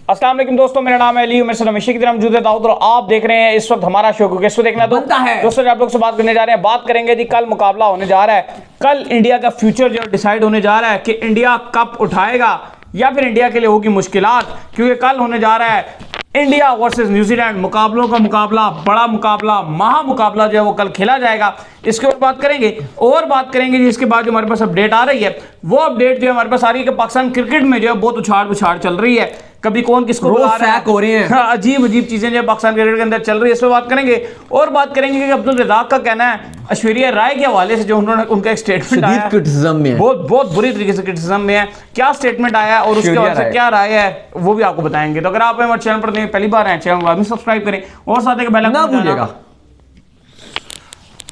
अस्सलाम वालेकुम दोस्तों, मेरा नाम है अली, मेरे साथ हमेशा की तरह मौजूद है दाऊद और आप देख रहे हैं इस वक्त हमारा शो को किसको देखना बनता है। दोस्तों आप लोग से बात करने जा रहे हैं, बात करेंगे जी कल मुकाबला होने जा रहा है। कल इंडिया का फ्यूचर जो डिसाइड होने जा रहा है कि इंडिया कप उठाएगा या फिर इंडिया के लिए होगी मुश्किलात, क्योंकि कल होने जा रहा है इंडिया वर्सेस न्यूजीलैंड, मुकाबलों का मुकाबला, बड़ा मुकाबला, महा मुकाबला जो है वो कल खेला जाएगा। इसके ऊपर बात करेंगे और बात करेंगे जिसके बाद जो हमारे पास अपडेट आ रही है वो अपडेट जो है हमारे पास आ रही है कि पाकिस्तान क्रिकेट में जो है बहुत उछाड़ उछाड़ चल रही है, कभी कौन किसको बुला रहा है, हो रही है। हाँ, अजीब अजीब चीजें जो पाकिस्तान क्रिकेट के अंदर चल रही है, इस पर बात करेंगे। और बात करेंगे कि अब्दुल रज़ाक का कहना है ऐश्वर्या राय के हवाले से जो उन्होंने उनका एक स्टेटमेंट आया क्रिटिसिज्म में है, बहुत बुरी तरीके से क्रिटिसिज्म में है, क्या स्टेटमेंट आया और उसके हवाले से क्या राय है वो भी आपको बताएंगे। तो अगर आप हमारे चैनल पर पहली बार हैं, चैनल को सब्सक्राइब करें और साथ ही बेल आइकन भूलिएगा।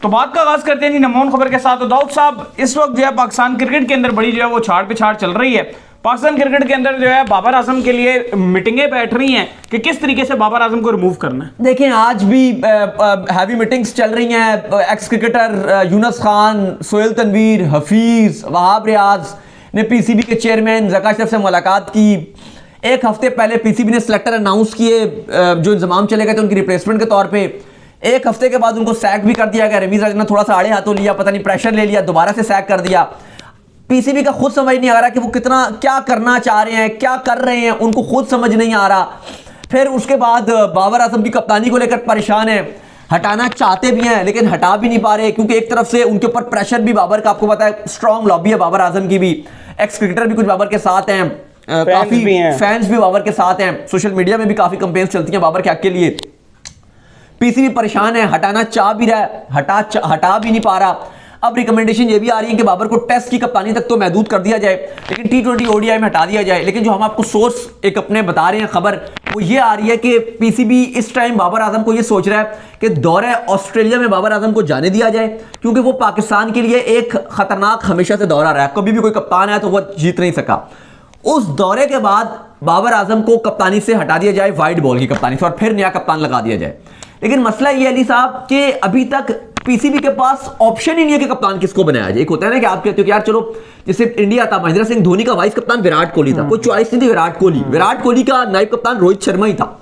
तो बात का आगाज करते हैं जी नमून खबर के साथ। तो दाऊद साहब, इस वक्त जो है पाकिस्तान क्रिकेट के अंदर बड़ी जो है वो छाड़ पे छाड़ चल रही है। पाकिस्तान क्रिकेट के अंदर जो है बाबर आजम के लिए मीटिंगें बैठ रही हैं कि किस तरीके से बाबर आजम को रिमूव करना है। देखें आज भी हैवी मीटिंग्स चल रही हैं। एक्स क्रिकेटर यूनुस खान, सोहेल तनवीर, हफीज, वहाब रियाज ने पीसीबी के चेयरमैन ज़का अशरफ से मुलाकात की। एक हफ्ते पहले पीसीबी ने सिलेक्टर अनाउंस किए जो इंतजाम चले गए थे उनकी रिप्लेसमेंट के तौर पर। एक हफ्ते के बाद उनको सैक भी कर दिया गया। रमीज राजा ने थोड़ा सा आड़े हाथों लिया, पता नहीं प्रेशर ले लिया, दोबारा से सैक कर दिया। पीसीबी का खुद समझ नहीं आ रहा कि वो कितना क्या करना चाह रहे हैं, क्या कर रहे हैं, उनको खुद समझ नहीं आ रहा। फिर उसके बाद बाबर आजम की कप्तानी को लेकर परेशान है, हटाना चाहते भी हैं लेकिन हटा भी नहीं पा रहे, क्योंकि एक तरफ से उनके ऊपर प्रेशर भी बाबर का, आपको पता है स्ट्रॉन्ग लॉबी है बाबर आजम की भी, एक्स क्रिकेटर भी कुछ बाबर के साथ हैं, काफी फैंस भी बाबर के साथ हैं, सोशल मीडिया में भी काफी कंपेन्स चलती हैं बाबर के हक के लिए। पीसीबी परेशान है, हटाना चाह भी रहा है, हटा भी नहीं पा रहा। अब रिकमेंडेशन ये भी आ रही है कि बाबर को टेस्ट की कप्तानी तक तो महदूद कर दिया जाए, लेकिन टी20 ओडीआई में हटा दिया जाए। लेकिन जो हम आपको सोर्स एक अपने बता रहे हैं खबर, वो ये आ रही है कि पीसीबी इस टाइम बाबर आजम को ये सोच रहा है कि दौरे ऑस्ट्रेलिया में बाबर आजम को जाने दिया जाए, क्योंकि वो पाकिस्तान के लिए एक खतरनाक हमेशा से दौरा रहा है। कभी भी कोई कप्तान आया तो वो जीत नहीं सका। उस दौरे के बाद बाबर आजम को कप्तानी से हटा दिया जाए, वाइट बॉल की कप्तानी से, और फिर नया कप्तान लगा दिया जाए। लेकिन मसला ये अली साहब कि अभी तक पीसीबी के पास ऑप्शन ही नहीं है कि कप्तान किसको बनाया जाए। एक होता है ना कि आप कहते हो कि यार चलो, जैसे इंडिया था, महेंद्र सिंह धोनी का वाइस कप्तान विराट कोहली था, कोई चॉइस नहीं थी विराट कोहली का नायब कप्तान रोहित शर्मा ही था।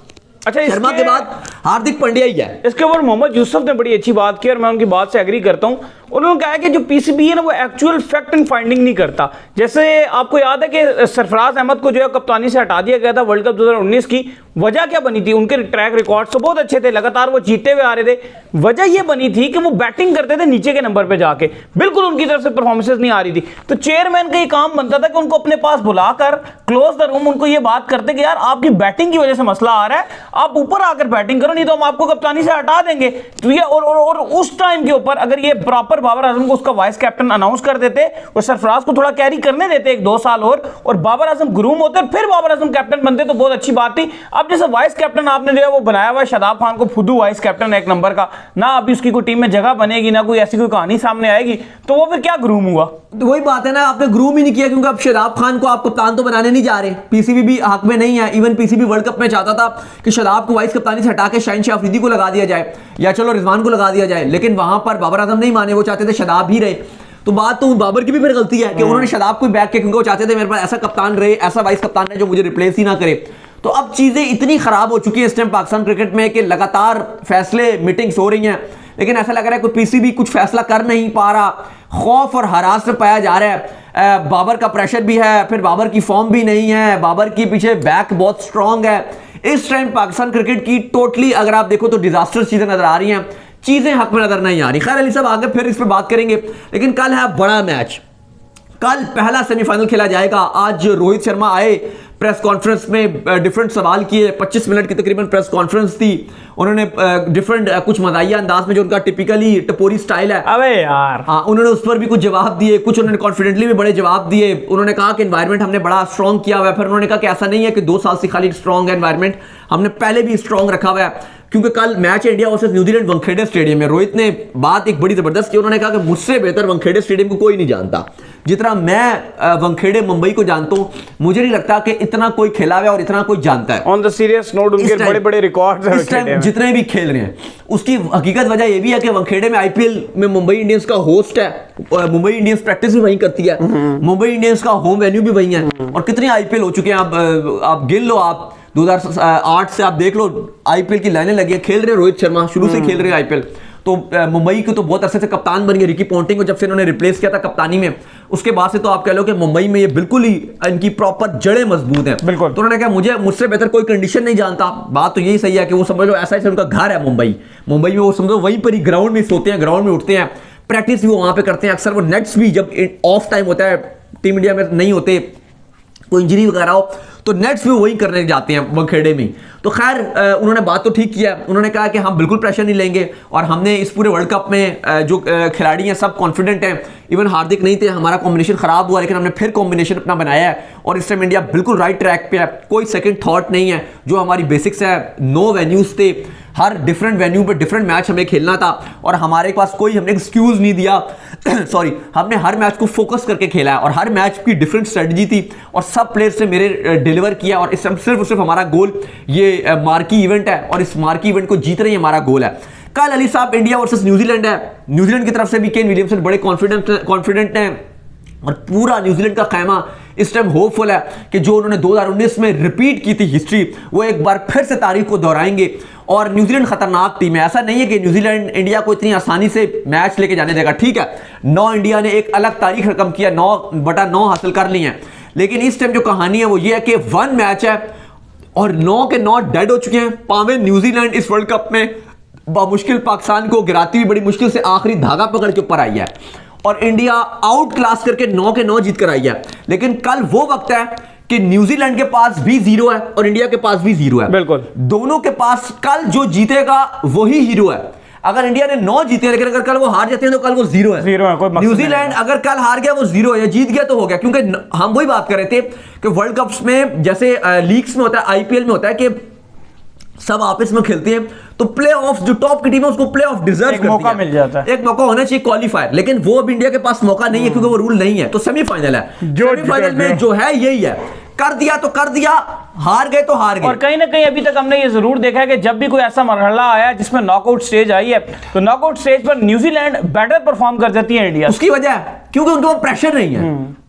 अच्छा, शर्मा के बाद हार्दिक पांड्या ही है। इसके ऊपर मोहम्मद यूसुफ ने बड़ी अच्छी बात की और मैं उनकी बात से एग्री करता हूं। उन्होंने कहा कि जो पीसीबी है ना वो एक्चुअल फैक्ट एंड फाइंडिंग नहीं करता। जैसे आपको याद है कि सरफराज अहमद को जो है कप्तानी से हटा दिया गया था वर्ल्ड कप 2019 की। वजह क्या बनी थी? उनके ट्रैक रिकॉर्ड्स तो बहुत अच्छे थे, लगातार वो जीतते हुए आ रहे थे। वजह ये बनी थी कि वो बैटिंग करते थे नीचे के नंबर पे जाके, बिल्कुल उनकी तरफ से परफॉर्मेंसेस नहीं आ रही थी। तो चेयरमैन का ये काम बनता था कि उनको अपने पास बुलाकर क्लोज द रूम उनको ये बात करते कि यार आपकी बैटिंग की वजह से मसला आ रहा है, आप ऊपर आकर बैटिंग करो, नहीं तो हम आपको कप्तानी से हटा देंगे। तो ये और उस टाइम के ऊपर अगर ये प्रॉपर बाबर आजम को उसका वाइस कैप्टन अनाउंस कर देते और सरफराज को थोड़ा कैरी करने देते 1-2 साल और बाबर आजम ग्रूम होते और फिर बाबर आजम कैप्टन बनते तो बहुत अच्छी बात थी। अब जैसे वाइस कैप्टन आपने जो है वो बनाया हुआ शादाब खान को, फुदू वाइस कैप्टन एक नंबर का, ना अभी उसकी कोई टीम में जगह बनेगी, ना कोई ऐसी कोई कहानी सामने आएगी, तो वो फिर क्या ग्रूम हुआ? तो वही बात है ना, आपने ग्रूम ही नहीं किया, क्योंकि अब शादाब खान को आप कप्तान तो बनाने नहीं जा रहे। पीसीबी भी हक में नहीं है। इवन पीसीबी वर्ल्ड कप में चाहता था कि शादाब को वाइस कप्तानी से हटा के शाहीन शाह अफरीदी को लगा दिया जाए या चलो रिजवान को लगा दिया जाए, लेकिन वहां पर बाबर आजम नहीं माने, वो चाहते थे शादाब ही रहे। तो बात तो बाबर की भी फिर गलती है कि उन्होंने शादाब को बैक किया, क्योंकि वो चाहते थे मेरे पास ऐसा कप्तान रहे, ऐसा वाइस कप्तान रहे जो मुझे रिप्लेस ही ना करे। तो अब चीजें इतनी खराब हो चुकी है इस टाइम पाकिस्तान क्रिकेट में कि लगातार फैसले, मीटिंग्स हो रही हैं, लेकिन ऐसा लग रहा है कि पीसीबी कुछ फैसला कर नहीं पा रहा। खौफ और हरास में पाया जा रहा है। बाबर का प्रेशर भी है, फिर बाबर की फॉर्म भी नहीं है, बाबर की पीछे बैक बहुत स्ट्रांग है। इस टाइम पाकिस्तान क्रिकेट की टोटली अगर आप देखो तो डिजास्टर चीजें नजर आ रही हैं, चीजें हक में नजर नहीं आ रही। खैर अली साहब आगे फिर इस पर बात करेंगे, लेकिन कल है बड़ा मैच। कल पहला सेमीफाइनल खेला जाएगा। आज रोहित शर्मा आए प्रेस कॉन्फ्रेंस में, डिफरेंट सवाल किए, 25 मिनट की तकरीबन प्रेस कॉन्फ्रेंस थी। उन्होंने डिफरेंट कुछ मज़ाहिया अंदाज में जो उनका टिपिकली टपोरी स्टाइल है, अबे यार, हाँ, उन्होंने उस पर भी कुछ जवाब दिए, कुछ उन्होंने कॉन्फिडेंटली भी बड़े जवाब दिए। उन्होंने कहा कि एनवायरनमेंट हमने बड़ा स्ट्रॉन्ग किया हुआ है। फिर उन्होंने कहा कि ऐसा नहीं है कि 2 साल से खाली स्ट्रॉन्ग है एनवायरनमेंट, हमने पहले भी स्ट्रॉन्ग रखा हुआ है, क्योंकि कल match India versus New Zealand Wankhede stadium में। रोहित ने बात एक बड़ी जबरदस्त की, उन्होंने कहा कि मुझसे बेहतर वानखेड़े स्टेडियम को कोई नहीं जानता, जितना मैं वानखेड़े मुंबई को जानता हूं, मुझे नहीं लगता कि इतना कोई खेला हुआ है और इतना कोई जानता है। ऑन द सीरियस नोट, उनके बड़े-बड़े रिकॉर्ड्स हैं इस टाइम जितने भी खेल रहे हैं। उसकी हकीकत वजह यह भी है कि वानखेड़े में आईपीएल में मुंबई इंडियंस का होस्ट है, मुंबई इंडियंस प्रैक्टिस भी वहीं करती है, मुंबई इंडियंस का होम वेन्यू भी वहीं है, और कितने आईपीएल हो चुके हैं आप गिन लो आप। 2008 से आप देख लो आईपीएल की लाइनें लगी है, खेल रहे रोहित शर्मा, शुरू से खेल रहे आईपीएल। तो मुंबई के तो बहुत अरसे से कप्तान बन गए, रिकी पॉन्टिंग को जब से इन्होंने रिप्लेस किया था कप्तानी में, उसके बाद से तो आप कह लो कि मुंबई में ये बिल्कुल ही इनकी प्रॉपर जड़ें मजबूत हैं। बिल्कुल। तो उन्होंने कहा मुझसे बेहतर कोई कंडीशन नहीं जानता। बात तो यही सही है कि वो समझ लो ऐसा ही उनका घर है मुंबई में, वो समझो वहीं पर ही ग्राउंड में सोते हैं, ग्राउंड में उठते हैं, प्रैक्टिस भी वो वहां पे करते हैं। अक्सर वो नेट्स भी जब ऑफ टाइम होता है, टीम इंडिया में नहीं होते, कोई इंजरी वगैरह हो तो नेट्स भी वही करने जाते हैं वंखेड़े में। तो खैर उन्होंने बात तो ठीक किया, उन्होंने कहा कि हम बिल्कुल प्रेशर नहीं लेंगे और हमने इस पूरे वर्ल्ड कप में जो खिलाड़ी हैं सब कॉन्फिडेंट हैं। इवन हार्दिक नहीं थे, हमारा कॉम्बिनेशन खराब हुआ लेकिन हमने फिर कॉम्बिनेशन अपना बनाया है और इस टाइम इंडिया बिल्कुल राइट ट्रैक पे है, कोई सेकंड थॉट नहीं है। जो हमारी बेसिक्स है, 9 वेन्यूज थे, हर डिफरेंट वेन्यू पे डिफरेंट मैच हमें खेलना था और हमारे पास कोई हमने एक्सक्यूज नहीं दिया सॉरी, हमने हर मैच को फोकस करके खेला है और हर मैच की डिफरेंट स्ट्रेटजी थी और सब प्लेयर्स ने मेरे डिलीवर किया और इस सिर्फ और सिर्फ हमारा गोल ये मार्की इवेंट है और इस मार्की इवेंट को जीतना ही हमारा गोल है। कल अली साहब इंडिया वर्सेस न्यूजीलैंड है, न्यूजीलैंड की तरफ से भी केन विलियमसन बड़े कॉन्फिडेंट हैं और पूरा न्यूजीलैंड का खैमा इस टाइम होपफुल है कि जो उन्होंने 2019 में रिपीट की थी हिस्ट्री, वो एक बार फिर से तारीख को दोहराएंगे। और न्यूजीलैंड खतरनाक टीम है, ऐसा नहीं है कि न्यूजीलैंड इंडिया को इतनी आसानी से मैच लेके जाने देगा। ठीक है, 9 इंडिया ने एक अलग तारीख रकम किया, 9/9 हासिल कर ली है, लेकिन इस टाइम जो कहानी है वो ये है कि 1 मैच है और 9 के 9 डेड हो चुके हैं। पावे न्यूजीलैंड इस वर्ल्ड कप में बामुश्किल पाकिस्तान को गिराती हुई बड़ी मुश्किल से आखिरी धागा पकड़ के ऊपर आई है और इंडिया आउट क्लास करके 9 के 9 जीत कर आई है। लेकिन कल वो वक्त है कि न्यूजीलैंड के पास भी 0 है और इंडिया के पास भी 0 है। बिल्कुल, दोनों के पास कल जो जीतेगा वही हीरो है। अगर इंडिया ने 9 जीते लेकिन अगर कल वो हार जाते हैं तो कल वो 0 है। न्यूजीलैंड अगर कल हार गया वो 0 है, जीत गया तो हो गया। क्योंकि हम वही बात कर रहे थे कि वर्ल्ड कप्स में जैसे लीग्स में होता है, आईपीएल में होता है कि सब आपस में खेलते हैं तो प्ले ऑफ जो टॉप की टीम है उसको प्ले ऑफ डिजर्व करती है, मौका मिल जाता है, एक मौका होना चाहिए क्वालिफायर। लेकिन वो अब इंडिया के पास मौका नहीं है क्योंकि वो रूल नहीं है, तो सेमीफाइनल है। सेमीफाइनल में जो है यही है, कर दिया तो कर दिया, हार गए तो हार गए। और कहीं ना कहीं अभी तक हमने ये जरूर देखा है कि जब भी कोई ऐसा मरहला आया जिसमें नॉकआउट स्टेज आई है तो नॉकआउट स्टेज पर न्यूजीलैंड बेटर परफॉर्म कर जाती है इंडिया। उसकी वजह क्योंकि उनके वो प्रेशर नहीं है,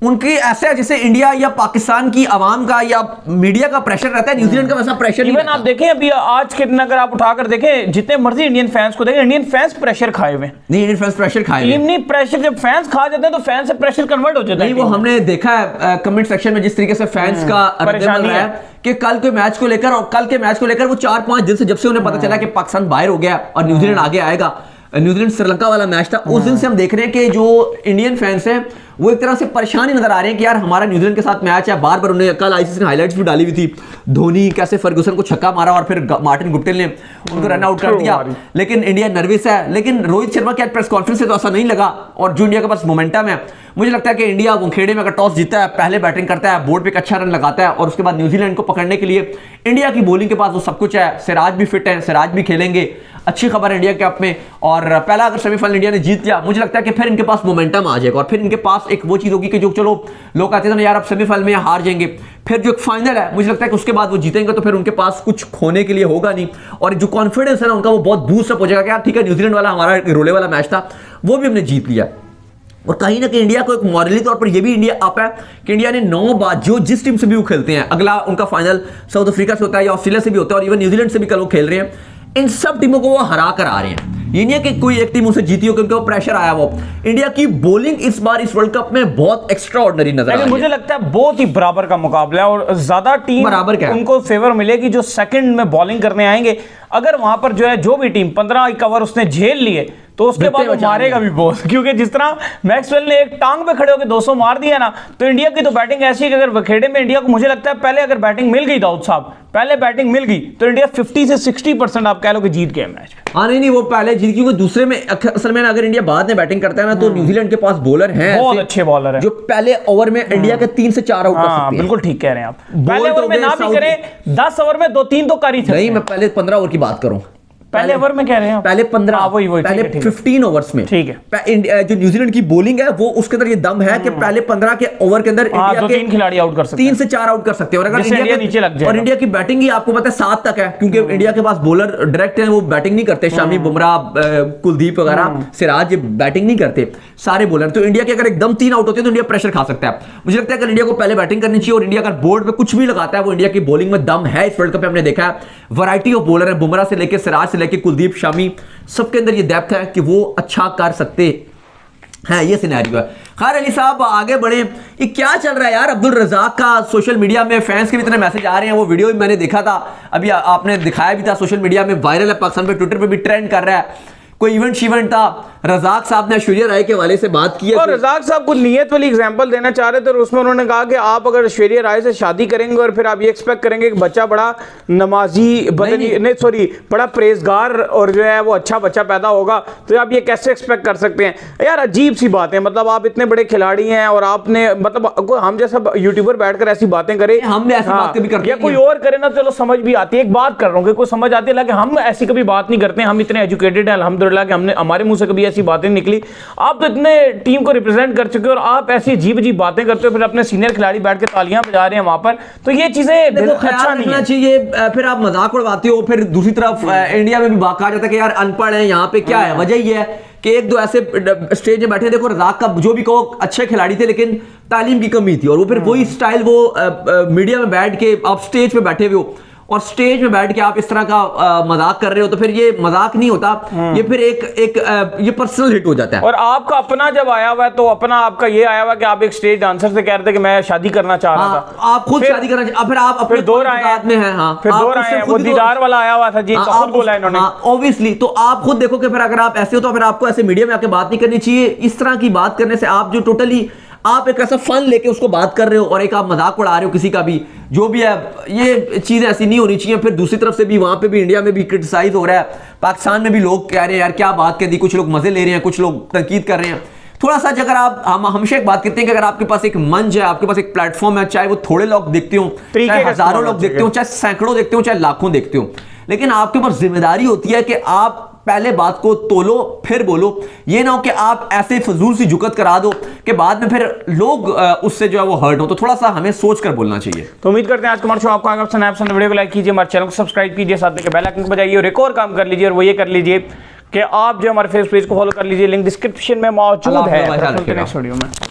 उनकी ऐसे जैसे इंडिया या पाकिस्तान की आवाम का या मीडिया का प्रेशर रहता है, न्यूजीलैंड का वैसा प्रेशर नहीं। इवन आप देखें अभी आज के दिन अगर आप उठाकर देखें जितने मर्जी इंडियन फैंस को देखें, इंडियन फैंस प्रेशर खाए हुए नहीं, इंडियन फैंस प्रेशर खाए हुए, टीम नहीं प्रेशर, जब फैंस खा जाते हैं तो फैंस से प्रेशर कन्वर्ट हो जाता है। वो हमने देखा है कमेंट सेक्शन में जिस तरीके से फैंस का परेशानी है कि कल के मैच को लेकर और कल के मैच को लेकर वो 4-5 दिन से जब से उन्हें पता चला कि पाकिस्तान बाहर हो गया और न्यूजीलैंड आगे आएगा, न्यूजीलैंड श्रीलंका वाला मैच था, उस दिन से हम देख रहे हैं कि जो इंडियन फैंस हैं वो एक तरह से परेशानी नजर आ रहे हैं कि यार हमारा न्यूजीलैंड के साथ मैच है। बार बार उन्हें कल आईसीसी ने हाइलाइट्स भी डाली हुई थी, धोनी कैसे फर्गुसन को छक्का मारा और फिर मार्टिन गुप्टिल ने उनको रन आउट कर दिया, लेकिन इंडिया नर्वस है। लेकिन रोहित शर्मा की प्रेस कॉन्फ्रेंस से तो ऐसा नहीं लगा और जो इंडिया के पास मोमेंटम है, मुझे लगता है कि इंडिया वंखेड़े में अगर टॉस जीतता है, पहले बैटिंग करता है, बोर्ड पे एक अच्छा रन लगाता है और उसके बाद न्यूजीलैंड को पकड़ने के लिए इंडिया की बॉलिंग के पास वो सब कुछ है। सिराज भी फिट है, सिराज भी खेलेंगे, अच्छी खबर है इंडिया के कप में। और पहला अगर सेमीफाइनल इंडिया ने जीत लिया, मुझे लगता है कि फिर इनके पास मोमेंटम आ जाएगा और फिर इनके पास एक वो चीज होगी कि जो चलो लोग कहते थे ना यार अब सेमीफाइनल में हार जाएंगे, फिर जो एक फाइनल है मुझे लगता है कि उसके बाद वो जीतेंगे तो फिर उनके पास कुछ खोने के लिए होगा नहीं और जो कॉन्फिडेंस है ना उनका वो बहुत बूस्ट अप हो जाएगा कि यार ठीक है न्यूजीलैंड वाला हमारा रोले वाला मैच था वो भी हमने जीत लिया। और कहीं ना कहीं इंडिया को एक मॉरली तौर पर ये भी इंडिया अप है कि इंडिया ने 9 बार जो जिस टीम से भी वो खेलते हैं, अगला उनका फाइनल साउथ अफ्रीका से होता है या ऑस्ट्रेलिया से भी होता है और इवन न्यूजीलैंड से भी कल वो खेल रहे हैं, इन सब टीमों को वो हरा कर आ रहे हैं। ये नहीं है कि कोई एक टीम उनसे जीती हो क्योंकि वो प्रेशर आया। वो इंडिया की बॉलिंग इस बार इस वर्ल्ड कप में बहुत एक्स्ट्रा ऑर्डिनरी नजर आ रही है। मुझे लगता है बहुत ही बराबर का मुकाबला है और ज्यादा टीम बराबर क्या उनको फेवर मिलेगी जो सेकंड में बॉलिंग करने आएंगे। अगर वहां पर जो है जो भी टीम 15 कवर उसने झेल लिए तो उसके बाद वो मारेगा भी बहुत, क्योंकि जिस तरह मैक्सवेल ने एक टांग पे खड़े होकर 200 मार दिया ना, तो इंडिया की तो बैटिंग ऐसी है कि अगर वखेड़े में इंडिया को मुझे लगता है पहले अगर बैटिंग मिल गई, दाऊद साहब पहले बैटिंग मिल गई तो इंडिया 50 से 60% आप कह लो कि जीत गया मैच। हाँ नहीं वो पहले जीत, क्योंकि दूसरे में असल में अगर इंडिया बाद में बैटिंग करता है ना तो न्यूजीलैंड के पास बॉलर हैं, बहुत अच्छे बॉलर हैं जो पहले ओवर में इंडिया के 3 से 4 आउट कर सकते हैं। बिल्कुल ठीक कह रहे हैं आप, पहले ओवर में ना भी करें 10 ओवर में 2-3 तो कर ही सकते हैं। नहीं मैं पहले 15 ओवर की बात करूं, पहले ओवर में कह रहे हैं, पहले 15, वही पहले 15 ओवर्स में, ठीक है। जो न्यूजीलैंड की बॉलिंग है वो उसके अंदर ये दम है कि पहले 15 के ओवर के अंदर इंडिया के 3 खिलाड़ी आउट कर सकते हैं, 3 से 4 आउट कर सकते हैं। और अगर इंडिया नीचे लग जाए, और इंडिया की बैटिंग ही आपको पता है 7 तक है, क्योंकि इंडिया के पास बॉलर डायरेक्ट है, वो बैटिंग नहीं करते, शामी बुमराह, कुलदीप वगैरह, सिराज, ये बैटिंग नहीं करते सारे बॉलर। तो इंडिया के अगर एकदम 3 आउट होते हैं तो इंडिया प्रेशर खा सकता है। मुझे लगता है कि इंडिया को पहले बैटिंग करनी चाहिए, और इंडिया अगर बोर्ड पे कुछ भी लगाता है, वो इंडिया की बॉलिंग में दम है। इस वर्ल्ड कप में हमने देखा है वैरायटी ऑफ बॉलर है, बुमराह से लेकर सिराज से लेकर कुलदीप, शामी, सबके अंदर ये डेप्थ है कि वो अच्छा कर सकते हैं। ये सिनेरियो है। खैर अली साहब आगे बढ़े, ये क्या चल रहा है यार अब्दुल रज़ाक का? सोशल मीडिया में फैंस के भी इतने मैसेज आ रहे हैं, वो वीडियो भी मैंने देखा था, अभी आपने दिखाया भी था, सोशल मीडिया में वायरल है, पाकिस्तान पे ट्विटर पे भी ट्रेंड कर रहा है। कोई इवेंट था, रज़ाक साहब ने ऐश्वर्या राय के हवाले से बात की है, और रज़ाक साहब को नियत वाली एग्जांपल देना चाह रहे थे, और उसमें उन्होंने कहा कि आप अगर ऐश्वर्या राय से शादी करेंगे और फिर आप ये एक्सपेक्ट करेंगे कि बच्चा बड़ा नमाजी, बड़ा परहेजगार और जो है वो अच्छा बच्चा पैदा होगा, तो आप ये कैसे एक्सपेक्ट कर सकते हैं? यार अजीब सी बात है। मतलब आप इतने बड़े खिलाड़ी हैं और आपने, मतलब हम जैसा यूट्यूबर बैठकर ऐसी बातें करें, हम भी ऐसी बात कभी करते हैं, या कोई और करे ना, चलो समझ भी आती है। एक बात कर रहा हूँ कि कोई समझ आती है, लेकिन हम ऐसी कभी बात नहीं करते। हम इतने एजुकेटेड हैं अल्हम्दुलिल्लाह कि हमने, हमारे मुंह से कभी ऐसी बातें निकली। आप तो इतने टीम को रिप्रेजेंट कर चुके हो और आप ऐसी अजीब अजीब बातें करते हो, फिर अपने सीनियर खिलाड़ी बैठ के तालियां बजा रहे हैं वहां पर, तो ये चीजें अच्छा नहीं है। चाहिए। फिर आप मजाक उड़वाते हो, फिर दूसरी तरफ इंडिया में भी कहा जाता है कि यार अनपढ़ है यहाँ पे, क्या है? वजह ये है कि एक दो ऐसे स्टेज में बैठे, देखो रज़ाक का जो भी कहो अच्छे खिलाड़ी थे, लेकिन तालीम की कमी थी, और वो फिर वही स्टाइल वो मीडिया में बैठ के आप स्टेज पे बैठे हुए हो और स्टेज में बैठ के आप इस तरह का मजाक कर रहे हो, तो फिर ये मजाक नहीं होता, ये फिर ये पर्सनल हिट हो जाता है। और आपका अपना जब आया हुआ है, तो अपना आपका ये आया हुआ कि आप एक स्टेज डांसर से कह रहे थे कि मैं शादी करना चाह रहा था, आप खुद शादी करना, फिर आप अपने दो राय में हैं, फिर दो राय हैं, वो दीदार वाला आया हुआ था जी, खुद बोला इन्होंने, ऑब्वियसली। तो आप खुद देखो कि फिर अगर आप ऐसे हो तो फिर आपको ऐसे मीडिया में आके बात नहीं करनी चाहिए। इस तरह की बात करने से आप जो टोटली आप एक ऐसा फन लेके उसको बात कर रहे हो और एक आप मजाक उड़ा रहे हो किसी का भी, जो भी है, ये चीजें ऐसी नहीं होनी चाहिए। फिर दूसरी तरफ से भी वहां पे भी इंडिया में भी क्रिटिसाइज हो रहा है, पाकिस्तान में भी लोग कह रहे हैं यार क्या बात कर दी, कुछ लोग मजे ले रहे हैं, कुछ लोग तनकीद कर रहे हैं। थोड़ा सा अगर आप, हम हमेशा एक बात कहते हैं कि अगर आपके पास एक मंच है, आपके पास एक प्लेटफॉर्म है, चाहे वो थोड़े लोग देखते हो, चाहे हजारों लोग देखते हो, चाहे सैकड़ों देखते हो, चाहे लाखों देखते हो, लेकिन आपके ऊपर जिम्मेदारी होती है कि आप पहले बात को तोलो फिर बोलो। ये ना हो कि आप ऐसे फजूल सी जुकत करा दो कि बाद में फिर लोग उससे जो है वो हर्ट हो। तो थोड़ा सा हमें सोच कर बोलना चाहिए। तो उम्मीद करते हैं आज का हमारा शो आपको आगे पसंद आया। वीडियो को लाइक कीजिए, हमारे चैनल को सब्सक्राइब कीजिए, साथ में बेल आइकन को बजाइए और एक और काम कर लीजिए, और वो ये कर लीजिए कि आप जो हमारे फेसबुक पेज को फॉलो कर लीजिए, लिंक डिस्क्रिप्शन में मौजूद है। नेक्स्ट वीडियो में